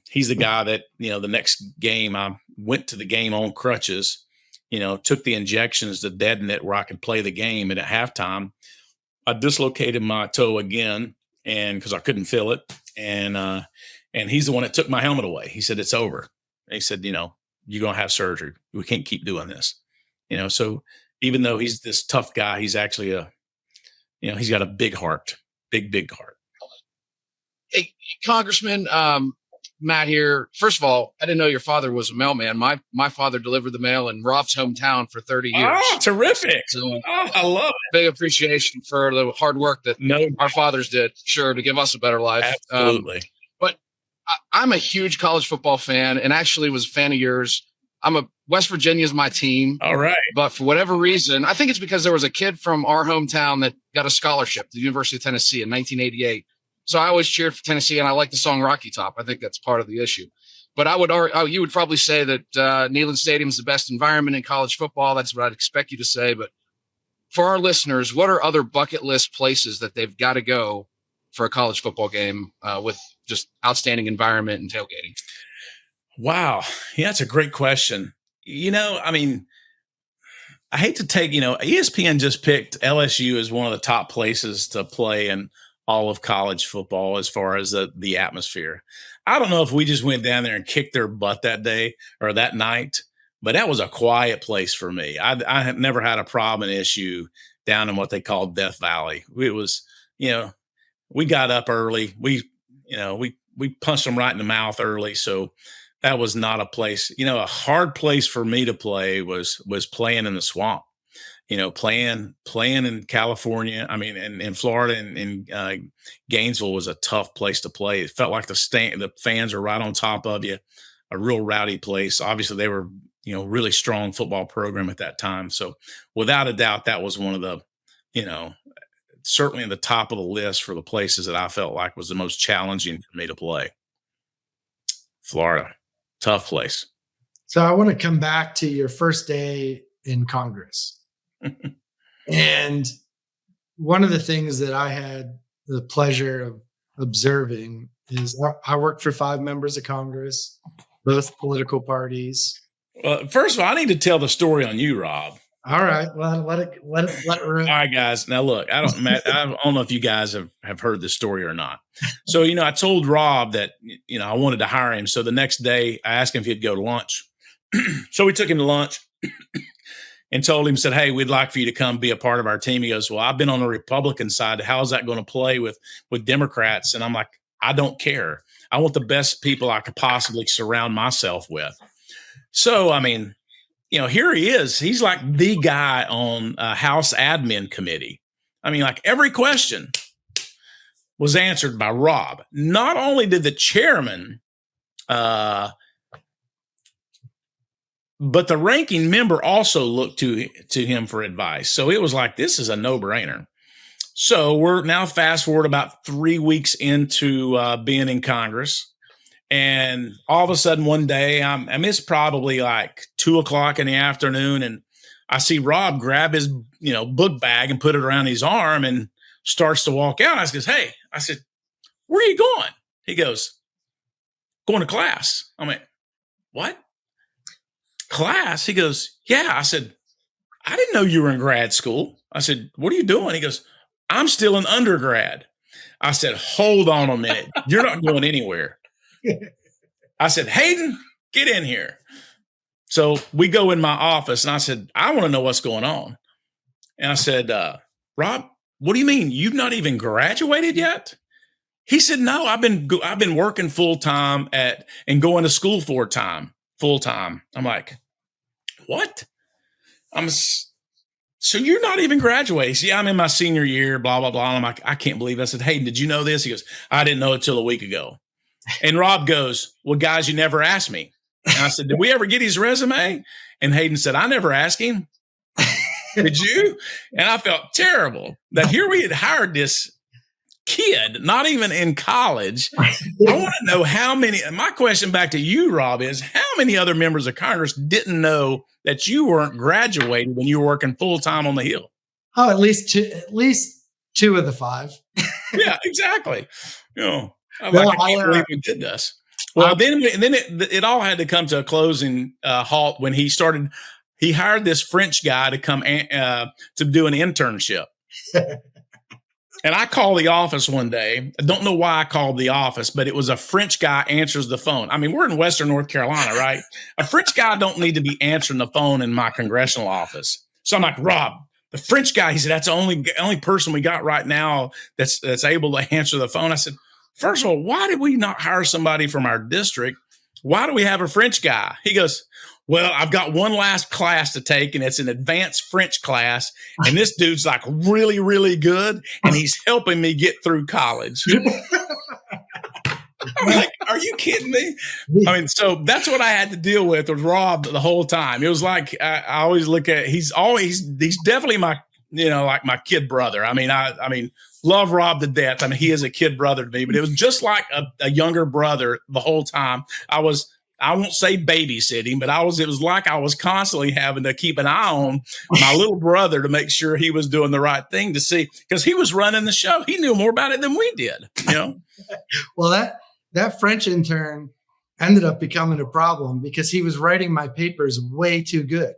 he's the guy that, the next game I went to the game on crutches, took the injections to deaden it where I could play the game. And at halftime, I dislocated my toe again, and because I couldn't feel it. And he's the one that took my helmet away. He said, "It's over." And he said, "You're going to have surgery. We can't keep doing this." So even though he's this tough guy, he's actually he's got a big heart, big heart. Hey, Congressman, Matt here. First of all, I didn't know your father was a mailman. My father delivered the mail in Rob's hometown for 30 years. Oh, terrific. So, I love it. Big appreciation for the hard work that our fathers did, sure, to give us a better life. Absolutely. But I'm a huge college football fan, and actually was a fan of yours. West Virginia is my team. All right. But for whatever reason, I think it's because there was a kid from our hometown that got a scholarship to the University of Tennessee in 1988. So I always cheered for Tennessee, and I like the song Rocky Top. I think that's part of the issue. But you would probably say that Neyland Stadium is the best environment in college football. That's what I'd expect you to say. But for our listeners, what are other bucket list places that they've got to go for a college football game with just outstanding environment and tailgating? Wow. Yeah, that's a great question. I mean, I hate to take, ESPN just picked LSU as one of the top places to play. And all of college football as far as the atmosphere. I don't know if we just went down there and kicked their butt that day or that night, but that was a quiet place for me. I have never had a problem, an issue down in what they call Death Valley. It was, we got up early. We punched them right in the mouth early. So that was not a place, a hard place for me to play was playing in the swamp, playing in California. I mean, in Florida and Gainesville was a tough place to play. It felt like the fans are right on top of you, a real rowdy place. Obviously they were, really strong football program at that time. So without a doubt, that was one of the, certainly in the top of the list for the places that I felt like was the most challenging for me to play. Florida, tough place. So I want to come back to your first day in Congress. And one of the things that I had the pleasure of observing is I worked for 5 members of Congress, both political parties. Well, first of all, I need to tell the story on you, Rob. All right. Well, let it run. All right, guys. Now look, I don't know if you guys have heard this story or not. So, I told Rob that, I wanted to hire him. So the next day I asked him if he'd go to lunch. So we took him to lunch and told him, said, hey, we'd like for you to come be a part of our team. He goes, well, I've been on the Republican side. How is that going to play with Democrats? And I'm like, I don't care. I want the best people I could possibly surround myself with. So, I mean, here he is. He's like the guy on House admin committee. I mean, like every question was answered by Rob. Not only did the chairman, but the ranking member also looked to him for advice. So it was like, this is a no-brainer. So we're now fast forward about 3 weeks into being in Congress. And all of a sudden one day, it's probably like 2:00 in the afternoon. And I see Rob grab his, book bag and put it around his arm and starts to walk out. I said, hey, where are you going? He goes, going to class. I went, what? Class? He goes, yeah. I said, I didn't know you were in grad school. I said, what are you doing? He goes, I'm still an undergrad. I said, hold on a minute. You're not going anywhere. I said, Hayden, get in here. So we go in my office and I said, I want to know what's going on. And I said, Rob, what do you mean? You've not even graduated yet? He said, no, I've been working full time and going to school full time. I'm like, what? So you're not even graduating? Yeah, I'm in my senior year, blah, blah, blah. And I'm like, I can't believe it. I said, hey, did you know this? He goes, I didn't know it till a week ago. And Rob goes, well, guys, you never asked me. And I said, did we ever get his resume? And Hayden said, I never asked him. Did you? And I felt terrible that here we had hired this kid, not even in college. I want to know how many, my question back to you, Rob, is how many other members of Congress didn't know that you weren't graduated when you were working full time on the Hill? Oh, at least 2 of the 5. Yeah, exactly. I can't believe we did this. Well, then it all had to come to a closing halt when he hired this French guy to come to do an internship. And I called the office one day. I don't know why I called the office, but it was a French guy answers the phone. I mean, we're in Western North Carolina, right? A French guy don't need to be answering the phone in my congressional office. So I'm like, Rob, the French guy, he said, that's the only person we got right now that's able to answer the phone. I said, first of all, why did we not hire somebody from our district? Why do we have a French guy? He goes, well, I've got one last class to take, and it's an advanced French class. And this dude's like really, really good, and he's helping me get through college. I'm like, are you kidding me? I mean, so that's what I had to deal with Rob the whole time. It was like, I always look at, he's definitely my, like my kid brother. I mean, love Rob to death. I mean, he is a kid brother to me, but it was just like a younger brother the whole time. I won't say babysitting, but it was like I was constantly having to keep an eye on my little brother to make sure he was doing the right thing, to see, because he was running the show. He knew more about it than we did, Well, that French intern ended up becoming a problem because he was writing my papers way too good.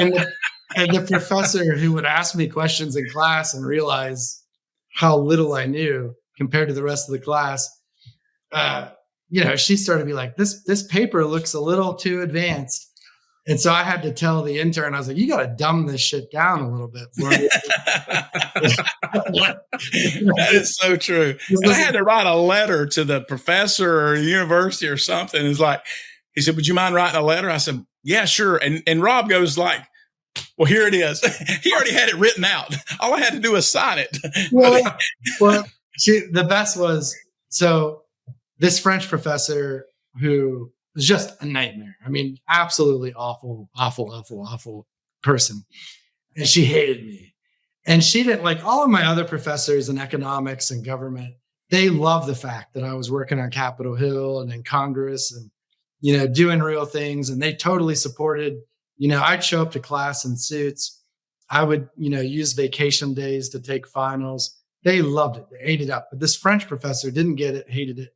and the professor who would ask me questions in class and realize how little I knew compared to the rest of the class, she started to be like, this paper looks a little too advanced. And so I had to tell the intern, I was like, you got to dumb this shit down a little bit for me. That is so true. And I had to write a letter to the professor or university or something. It's like, he said, would you mind writing a letter? I said, yeah, sure. And Rob goes like, well, here it is. He already had it written out. All I had to do was sign it. The best was, so this French professor who was just a nightmare. I mean, absolutely awful person. And she hated me. And she didn't like all of my other professors in economics and government. They loved the fact that I was working on Capitol Hill and in Congress and, doing real things. And they totally supported, I'd show up to class in suits. I would, use vacation days to take finals. They loved it. They ate it up. But this French professor didn't get it, hated it.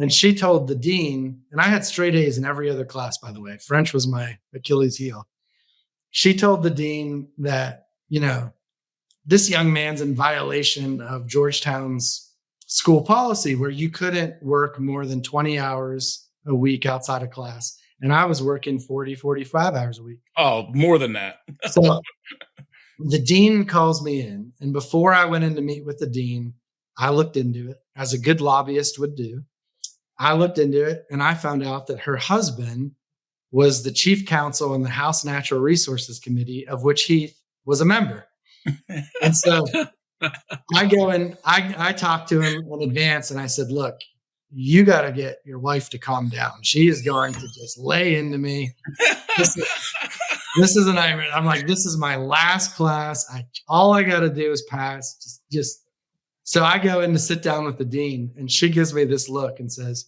And she told the dean, and I had straight A's in every other class, by the way. French was my Achilles heel. She told the dean that, this young man's in violation of Georgetown's school policy where you couldn't work more than 20 hours a week outside of class. And I was working 40, 45 hours a week. Oh, more than that. So the dean calls me in. And before I went in to meet with the dean, I looked into it, as a good lobbyist would do. I looked into it and I found out that her husband was the chief counsel in the House Natural Resources Committee, of which Heath was a member. And so I go and I talked to him in advance and I said, look, you got to get your wife to calm down. She is going to just lay into me. This is a nightmare. I'm like, this is my last class. All I got to do is pass. Just. So I go in to sit down with the dean and she gives me this look and says,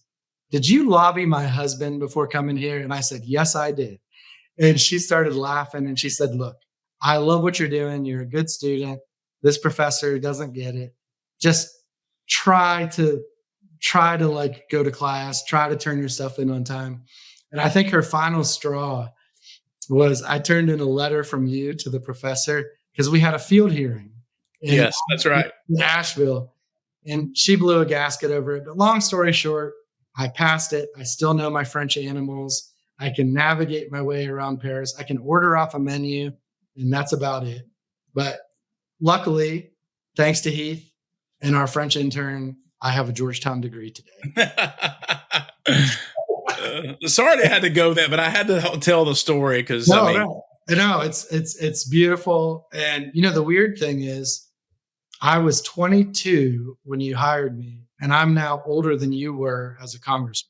did you lobby my husband before coming here? And I said, yes, I did. And she started laughing and she said, look, I love what you're doing. You're a good student. This professor doesn't get it. Just try to like go to class, try to turn your stuff in on time. And I think her final straw was I turned in a letter from you to the professor because we had a field hearing. Yes, that's right. In Asheville. And she blew a gasket over it. But long story short, I passed it. I still know my French animals. I can navigate my way around Paris. I can order off a menu, and that's about it. But luckily, thanks to Heath and our French intern, I have a Georgetown degree today. Sorry I had to go there, but I had to tell the story because No, it's beautiful. And the weird thing is, I was 22 when you hired me, and I'm now older than you were as a congressman.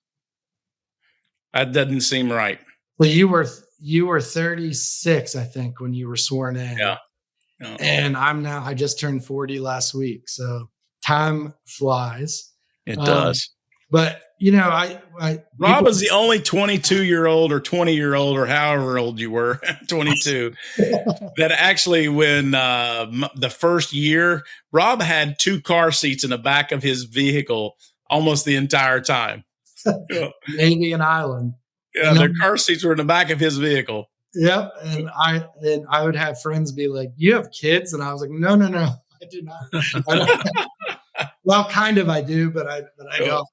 That doesn't seem right. Well, you were 36, I think, when you were sworn in. Yeah. And I just turned 40 last week. So time flies. It does. But Rob is the only 22-year-old or 20-year-old or however old you were, 22, that actually, when the first year, Rob had 2 car seats in the back of his vehicle almost the entire time. Navy and Island. Yeah, their car seats were in the back of his vehicle. Yep. And I would have friends be like, you have kids? And I was like, no, I do not. Well, kind of I do, but I don't.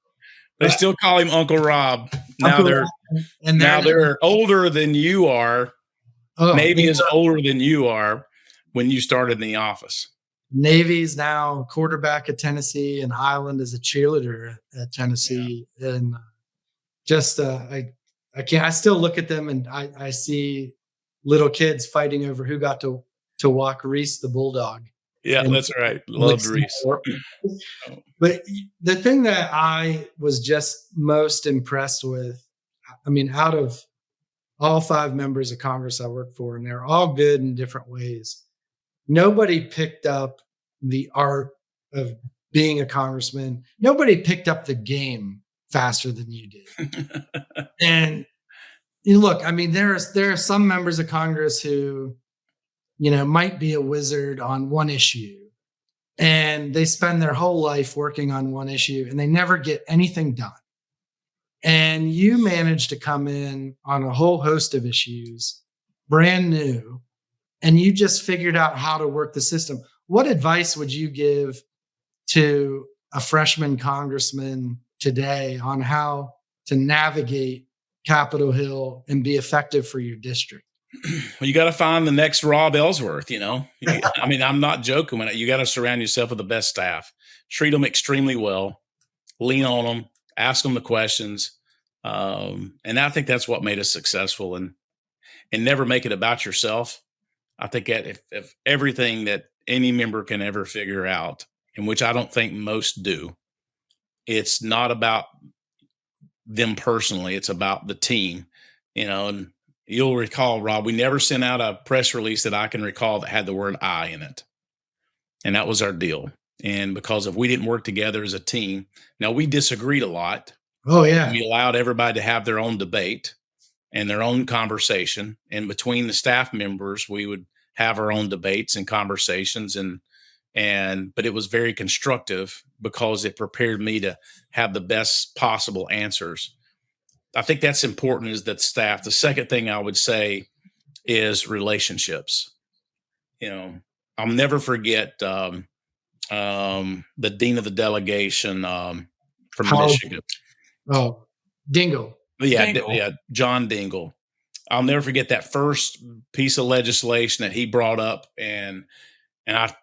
They still call him Uncle Rob. Now they're older than you are. Navy is older than you are when you started in the office. Navy's now quarterback at Tennessee, and Highland is a cheerleader at Tennessee. Yeah. And I still look at them and I see little kids fighting over who got to walk Reese the bulldog. Yeah, that's right. Loved Reese. But the thing that I was just most impressed with, out of all 5 members of Congress I work for, and they're all good in different ways, nobody picked up the art of being a congressman. Nobody picked up the game faster than you did. And look, there are some members of Congress who might be a wizard on one issue, and they spend their whole life working on one issue and they never get anything done. And you managed to come in on a whole host of issues, brand new, and you just figured out how to work the system. What advice would you give to a freshman congressman today on how to navigate Capitol Hill and be effective for your district? Well, you got to find the next Rob Ellsworth, I mean, I'm not joking. You got to surround yourself with the best staff, treat them extremely well, lean on them, ask them the questions. And I think that's what made us successful, and never make it about yourself. I think that if everything that any member can ever figure out, in which I don't think most do, it's not about them personally. It's about the team, and you'll recall, Rob, we never sent out a press release that I can recall that had the word I in it. And that was our deal. And because if we didn't work together as a team, now we disagreed a lot. Oh, yeah. We allowed everybody to have their own debate and their own conversation. And between the staff members, we would have our own debates and conversations. But it was very constructive because it prepared me to have the best possible answers. I think that's important, is that staff. The second thing I would say is relationships. I'll never forget the dean of the delegation from Michigan. Oh, Dingell. Yeah, John Dingell. I'll never forget that first piece of legislation that he brought up, and I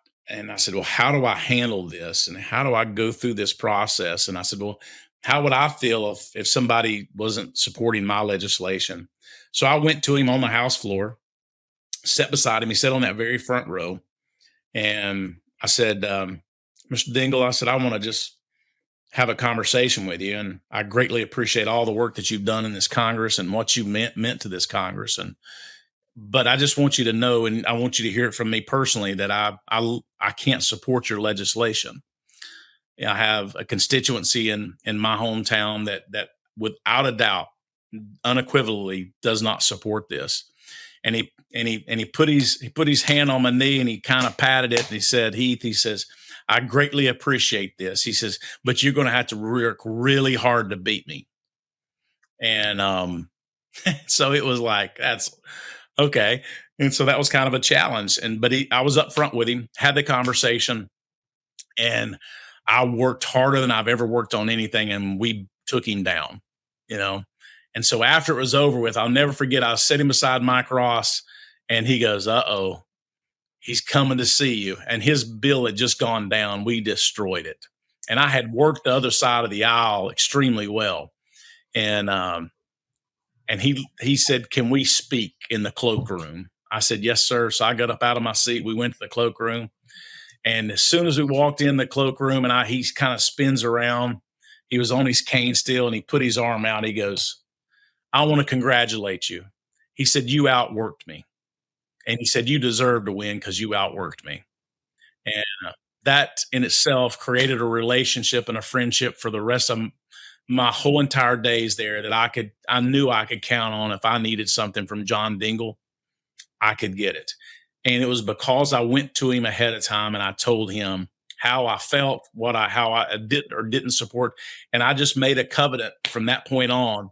said, well, how do I handle this, and how do I go through this process? And I said, well, how would I feel if somebody wasn't supporting my legislation? So I went to him on the House floor, sat beside him. He sat on that very front row. And I said, Mr. Dingell, I said, I want to just have a conversation with you. And I greatly appreciate all the work that you've done in this Congress and what you meant to this Congress. But I just want you to know, and I want you to hear it from me personally, that I can't support your legislation. I have a constituency in my hometown that without a doubt, unequivocally does not support this. And he put his hand on my knee, and he kind of patted it, and he said, Heath, he says, I greatly appreciate this. He says, but you're going to have to work really hard to beat me. And so it was like, that's okay. And so that was kind of a challenge. But I was up front with him, had the conversation, and I worked harder than I've ever worked on anything, and we took him down, And so after it was over with, I'll never forget, I was sitting beside Mike Ross, and he goes, uh-oh, he's coming to see you. And his bill had just gone down. We destroyed it. And I had worked the other side of the aisle extremely well. And he said, can we speak in the cloakroom? I said, yes, sir. So I got up out of my seat. We went to the cloakroom. And as soon as we walked in the cloakroom, and he kind of spins around, he was on his cane still, and he put his arm out. He goes, I want to congratulate you. He said, you outworked me. And he said, you deserve to win because you outworked me. And that in itself created a relationship and a friendship for the rest of my whole entire days there, that I knew I could count on. If I needed something from John Dingell, I could get it. And it was because I went to him ahead of time, and I told him how I felt, how I did or didn't support. And I just made a covenant from that point on,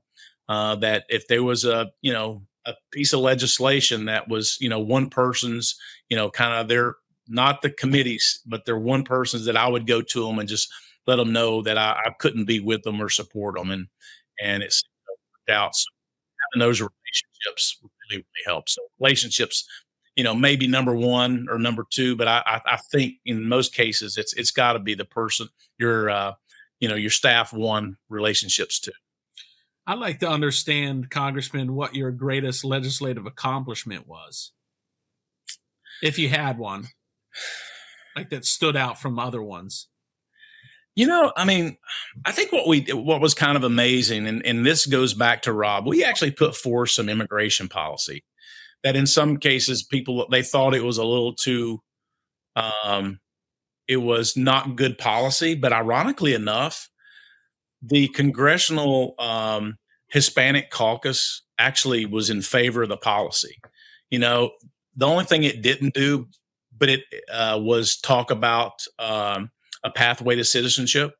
that if there was a piece of legislation that was, one person's, kind of their, not the committees, but they're one person's, that I would go to them and just let them know that I couldn't be with them or support them. And it's worked out. So having those relationships really, really helps. So relationships, maybe number one or number two, but I think in most cases it's got to be the person, your staff one relationships too. I'd like to understand, Congressman, what your greatest legislative accomplishment was, if you had one, like that stood out from other ones. I think what was kind of amazing, and this goes back to Rob, we actually put forth some immigration policy that in some cases people, they thought it was a little too, it was not good policy, but ironically enough, the Congressional Hispanic Caucus actually was in favor of the policy. The only thing it didn't do, but it was talk about a pathway to citizenship.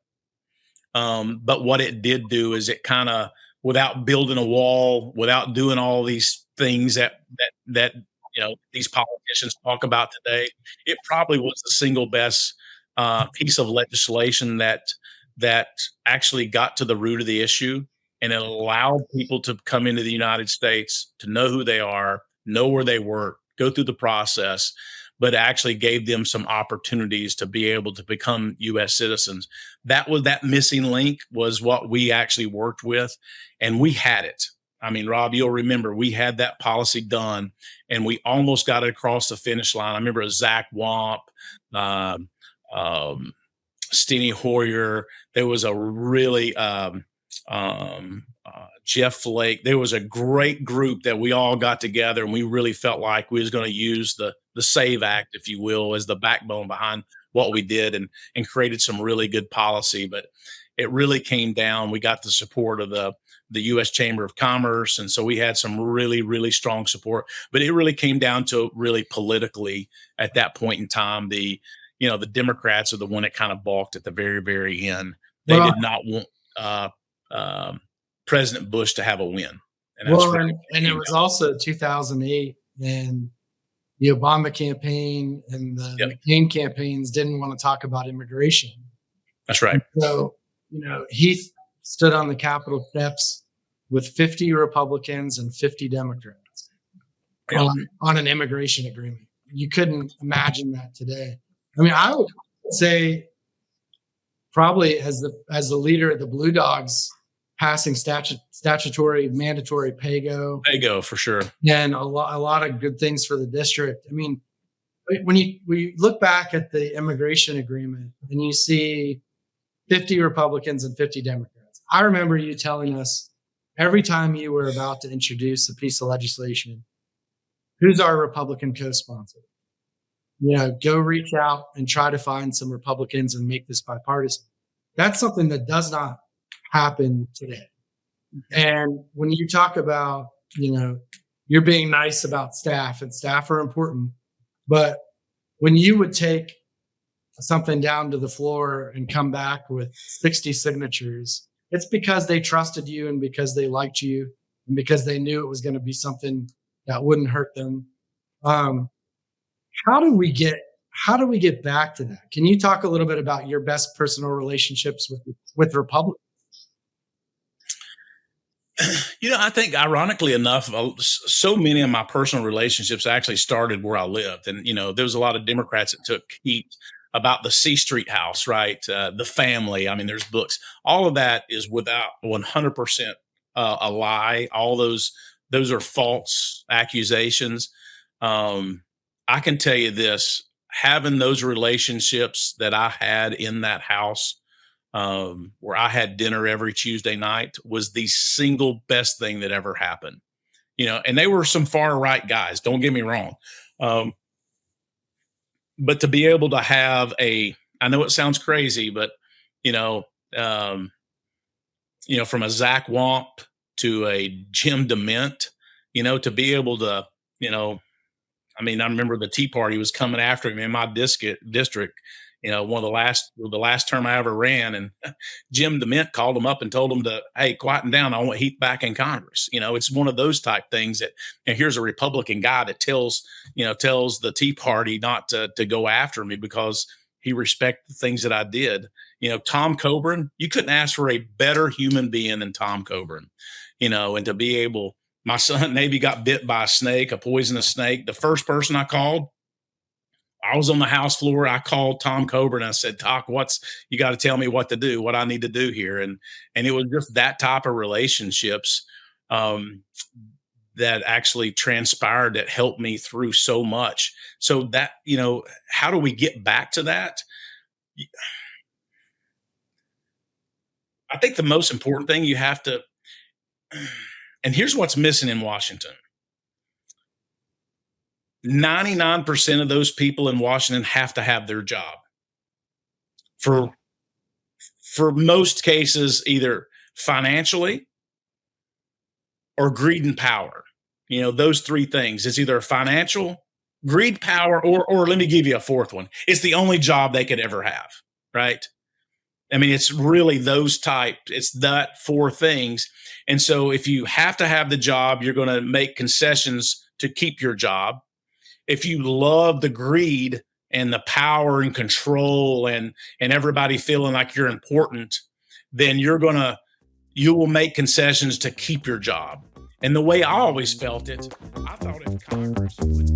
But what it did do is it kind of, without building a wall, without doing all these things that these politicians talk about today, it probably was the single best piece of legislation that actually got to the root of the issue, and it allowed people to come into the United States, to know who they are, know where they work, go through the process, but actually gave them some opportunities to be able to become U.S. citizens. That missing link was what we actually worked with, and we had it. I mean, Rob, you'll remember we had that policy done, and we almost got it across the finish line. I remember it was Zach Wamp, um, Steny Hoyer. There was a really Jeff Flake. There was a great group that we all got together, and we really felt like we was going to use the SAVE Act, if you will, as the backbone behind what we did, and created some really good policy. But it really came down. We got the support of the U.S. Chamber of Commerce, and so we had some really, really strong support. But it really came down to really politically at that point in time. The Democrats are the one that kind of balked at the very, very end. They did not want President Bush to have a win. And it was also 2008, and the Obama campaign and the McCain campaigns didn't want to talk about immigration. That's right. And so, Heath stood on the Capitol steps with 50 Republicans and 50 Democrats on an immigration agreement. You couldn't imagine that today. I mean, I would say probably as the leader of the Blue Dogs, passing statutory mandatory PAYGO for sure, and a lot of good things for the district. I mean, when you look back at the immigration agreement and you see 50 Republicans and 50 Democrats, I remember you telling us every time you were about to introduce a piece of legislation, who's our Republican co-sponsor? Go reach out and try to find some Republicans and make this bipartisan. That's something that does not happen today. And when you talk about, you're being nice about staff, and staff are important, but when you would take something down to the floor and come back with 60 signatures, it's because they trusted you, and because they liked you, and because they knew it was going to be something that wouldn't hurt them. How do we get back to that? Can you talk a little bit about your best personal relationships with Republicans? I think ironically enough, so many of my personal relationships actually started where I lived. And, there was a lot of Democrats that took heat about the C Street house, right? The family. I mean, there's books. All of that is without 100% a lie. All those are false accusations. I can tell you this, having those relationships that I had in that house, where I had dinner every Tuesday night, was the single best thing that ever happened. And they were some far right guys, don't get me wrong. But to be able to have I know it sounds crazy, but, from a Zach Wamp to a Jim DeMint, to be able to, I remember the Tea Party was coming after him in my district, one of the last term I ever ran, and Jim DeMint called him up and told him to, hey, quieten down. I want Heath back in Congress. It's one of those type things that, and here's a Republican guy that tells the Tea Party not to go after me because he respected the things that I did. Tom Coburn, you couldn't ask for a better human being than Tom Coburn, and to be able, my son Navy got bit by a snake, a poisonous snake. The first person I called, I was on the House floor. I called Tom Coburn. I said, Doc, you got to tell me what to do, what I need to do here. And it was just that type of relationships that actually transpired that helped me through so much. So that, how do we get back to that? I think the most important thing you have to, and here's what's missing in Washington. 99% of those people in Washington have to have their job. For most cases, either financially or greed and power. Those three things. It's either financial, greed, power, or let me give you a fourth one. It's the only job they could ever have, right? It's really it's that four things. And so if you have to have the job, you're going to make concessions to keep your job. If you love the greed and the power and control and everybody feeling like you're important, then you will make concessions to keep your job. And the way I always felt it, I thought if Congress would